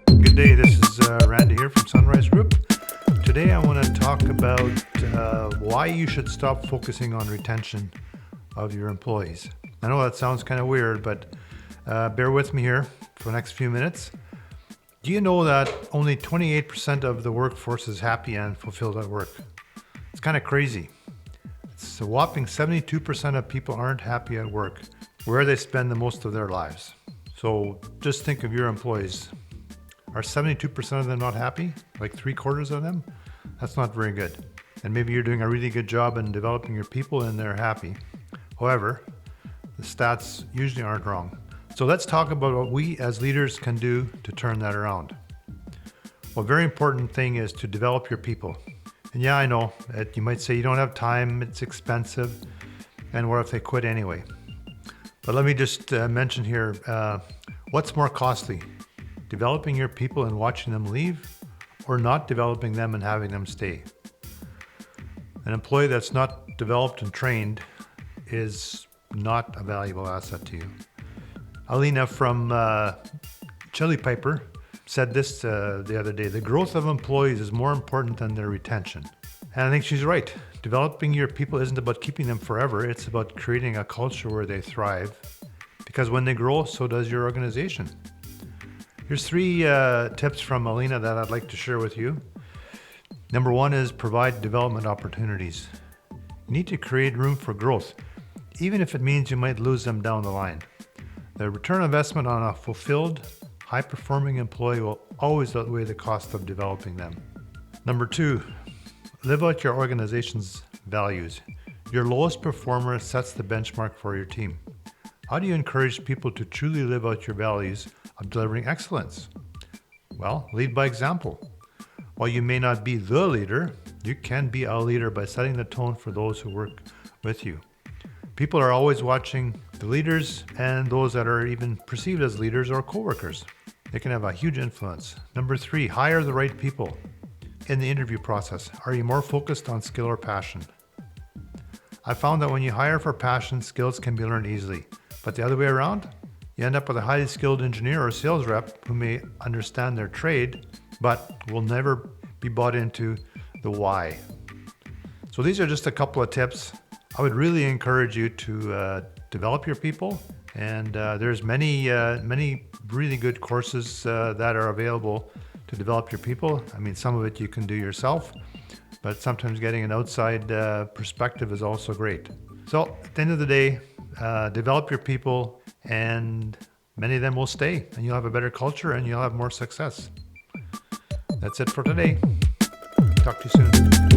Good day, this is Randy here from Sunrise Group. Today I want to talk about why you should stop focusing on retention of your employees. I know that sounds kind of weird, but bear with me here for the next few minutes. Do you know that only 28% of the workforce is happy and fulfilled at work? It's kind of crazy. It's a whopping 72% of people aren't happy at work, where they spend the most of their lives. So just think of your employees. Are 72% of them not happy? Like 3/4 of them? That's not very good. And maybe you're doing a really good job in developing your people and they're happy. However, the stats usually aren't wrong. So let's talk about what we as leaders can do to turn that around. Well, a very important thing is to develop your people. And yeah, I know you might say you don't have time, it's expensive, and what if they quit anyway? But let me just mention here, what's more costly? Developing your people and watching them leave, or not developing them and having them stay? An employee that's not developed and trained is not a valuable asset to you. Alina from Chili Piper said this the other day: the growth of employees is more important than their retention. And I think she's right. Developing your people isn't about keeping them forever. It's about creating a culture where they thrive, because when they grow, so does your organization. Here's 3 tips from Alina that I'd like to share with you. Number 1 is provide development opportunities. You need to create room for growth, even if it means you might lose them down the line. The return on investment on a fulfilled, high-performing employee will always outweigh the cost of developing them. Number 2, live out your organization's values. Your lowest performer sets the benchmark for your team. How do you encourage people to truly live out your values of delivering excellence? Well, lead by example. While you may not be the leader, you can be a leader by setting the tone for those who work with you. People are always watching the leaders and those that are even perceived as leaders or coworkers. They can have a huge influence. Number 3, hire the right people. In the interview process, are you more focused on skill or passion? I found that when you hire for passion, skills can be learned easily. But the other way around, you end up with a highly skilled engineer or sales rep who may understand their trade, but will never be bought into the why. So these are just a couple of tips. I would really encourage you to develop your people. And there's many really good courses that are available to develop your people. I mean, some of it you can do yourself, but sometimes getting an outside perspective is also great. So at the end of the day, develop your people, and many of them will stay, and you'll have a better culture and you'll have more success. That's it for today. Talk to you soon.